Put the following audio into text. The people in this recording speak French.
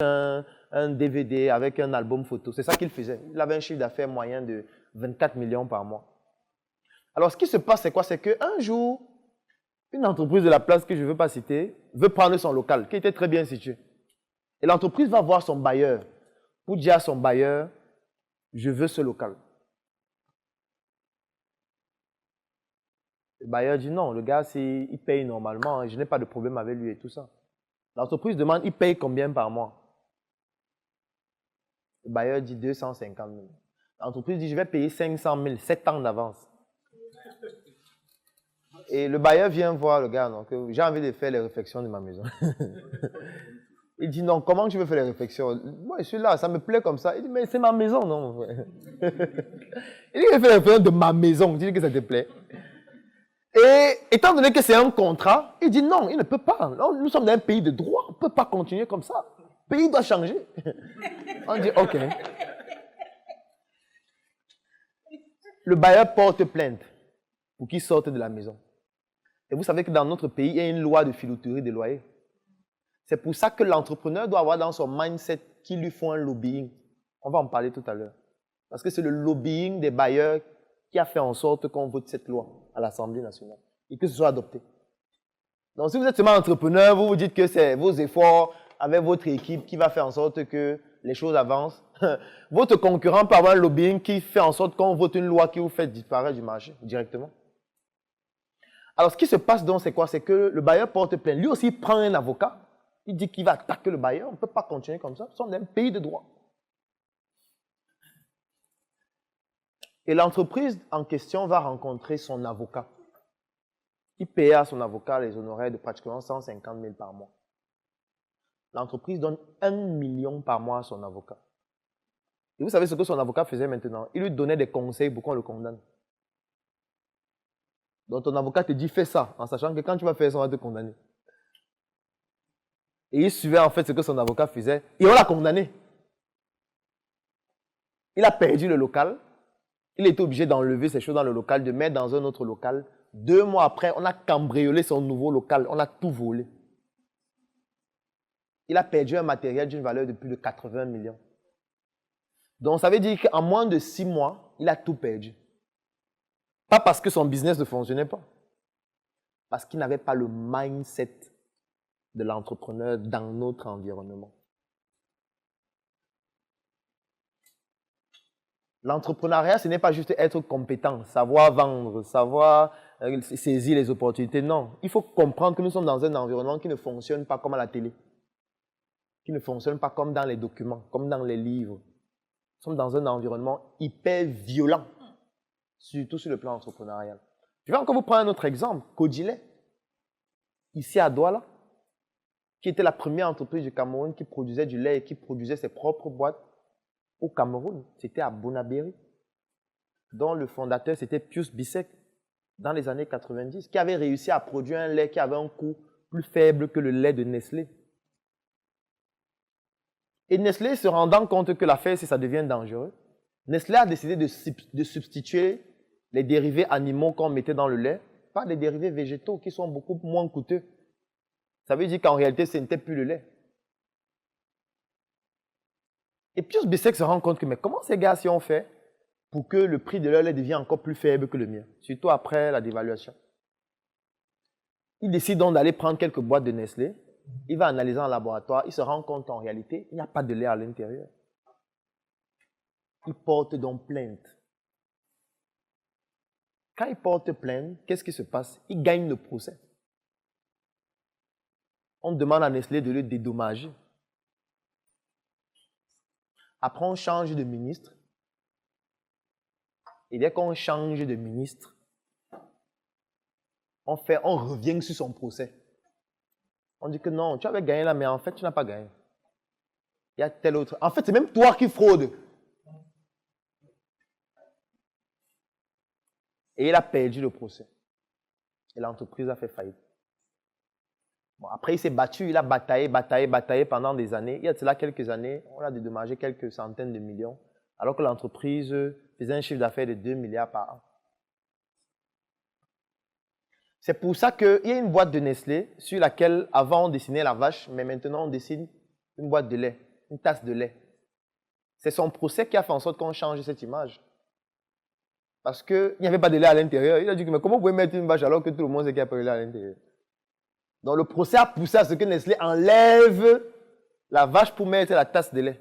un DVD, avec un album photo. C'est ça qu'il faisait. Il avait un chiffre d'affaires moyen de 24 millions par mois. Alors, ce qui se passe, c'est quoi? C'est qu'un jour, une entreprise de la place que je ne veux pas citer veut prendre son local, qui était très bien situé. Et l'entreprise va voir son bailleur pour dire à son bailleur, je veux ce local. Le bailleur dit non, le gars, il paye normalement, je n'ai pas de problème avec lui et tout ça. L'entreprise demande, il paye combien par mois? Le bailleur dit 250 000. L'entreprise dit, je vais payer 500 000, 7 ans d'avance. Et le bailleur vient voir le gars, donc j'ai envie de faire les réflexions de ma maison. Il dit non, comment tu veux faire les réflexions? Moi, je suis là, ça me plaît comme ça. Il dit, mais c'est ma maison, non? Il dit, il fait les réflexions de ma maison, dis que ça te plaît. Et étant donné que c'est un contrat, il dit non, il ne peut pas. Non, nous sommes dans un pays de droit, on ne peut pas continuer comme ça. Le pays doit changer. On dit ok. Le bailleur porte plainte pour qu'il sorte de la maison. Et vous savez que dans notre pays, il y a une loi de filouterie des loyers. C'est pour ça que l'entrepreneur doit avoir dans son mindset qu'il lui faut un lobbying. On va en parler tout à l'heure. Parce que c'est le lobbying des bailleurs qui a fait en sorte qu'on vote cette loi à l'Assemblée nationale et que ce soit adopté. Donc si vous êtes seulement entrepreneur, vous vous dites que c'est vos efforts avec votre équipe qui va faire en sorte que les choses avancent. Votre concurrent peut avoir un lobbying qui fait en sorte qu'on vote une loi qui vous fait disparaître du marché directement. Alors ce qui se passe donc, c'est quoi? C'est que le bailleur porte plainte. Lui aussi, il prend un avocat. Il dit qu'il va attaquer le bailleur. On ne peut pas continuer comme ça. Nous sommes dans un pays de droit. Et l'entreprise en question va rencontrer son avocat. Il paye à son avocat les honoraires de pratiquement 150 000 par mois. L'entreprise donne 1 million par mois à son avocat. Et vous savez ce que son avocat faisait maintenant? Il lui donnait des conseils pour qu'on le condamne. Donc ton avocat te dit fais ça, en sachant que quand tu vas faire ça, on va te condamner. Et il suivait en fait ce que son avocat faisait. Et on l'a condamné. Il a perdu le local. Il était obligé d'enlever ses choses dans le local, de mettre dans un autre local. 2 mois après, on a cambriolé son nouveau local. On a tout volé. Il a perdu un matériel d'une valeur de plus de 80 millions. Donc ça veut dire qu'en moins de 6 mois, il a tout perdu. Pas parce que son business ne fonctionnait pas. Parce qu'il n'avait pas le mindset de l'entrepreneur dans notre environnement. L'entrepreneuriat, ce n'est pas juste être compétent, savoir vendre, savoir saisir les opportunités. Non, il faut comprendre que nous sommes dans un environnement qui ne fonctionne pas comme à la télé. Qui ne fonctionne pas comme dans les documents, comme dans les livres. Nous sommes dans un environnement hyper violent, surtout sur le plan entrepreneurial. Je vais encore vous prendre un autre exemple, Kodilet, ici à Douala, qui était la première entreprise du Cameroun qui produisait du lait et qui produisait ses propres boîtes au Cameroun. C'était à Bonabéry, dont le fondateur c'était Pius Bissek, dans les années 90, qui avait réussi à produire un lait qui avait un coût plus faible que le lait de Nestlé. Et Nestlé, se rendant compte que l'affaire, si ça devient dangereux, Nestlé a décidé de substituer les dérivés animaux qu'on mettait dans le lait par des dérivés végétaux qui sont beaucoup moins coûteux. Ça veut dire qu'en réalité, ce n'était plus le lait. Et Pius Bissek se rend compte que, mais comment ces gars ont fait pour que le prix de leur lait devienne encore plus faible que le mien, surtout après la dévaluation? Il décide donc d'aller prendre quelques boîtes de Nestlé. Il va analyser en laboratoire. Il se rend compte qu'en réalité, il n'y a pas de lait à l'intérieur. Il porte donc plainte. Quand il porte plainte, qu'est-ce qui se passe? Il gagne le procès. On demande à Nestlé de le dédommager. Après, on change de ministre. Et dès qu'on change de ministre, on revient sur son procès. On dit que non, tu avais gagné là, mais en fait, tu n'as pas gagné. Il y a tel autre. En fait, c'est même toi qui fraude. Et il a perdu le procès. Et l'entreprise a fait faillite. Bon, après, il s'est battu, il a bataillé pendant des années. Il y a de cela quelques années, on a dédommagé quelques centaines de millions, alors que l'entreprise faisait un chiffre d'affaires de 2 milliards par an. C'est pour ça qu'il y a une boîte de Nestlé sur laquelle, avant, on dessinait la vache, mais maintenant, on dessine une boîte de lait. une tasse de lait. C'est son procès qui a fait en sorte qu'on change cette image. Parce qu'il n'y avait pas de lait à l'intérieur. Il a dit, mais comment vous pouvez mettre une vache alors que tout le monde sait qu'il n'y a pas de lait à l'intérieur? Donc le procès a poussé à ce que Nestlé enlève la vache pour mettre la tasse de lait.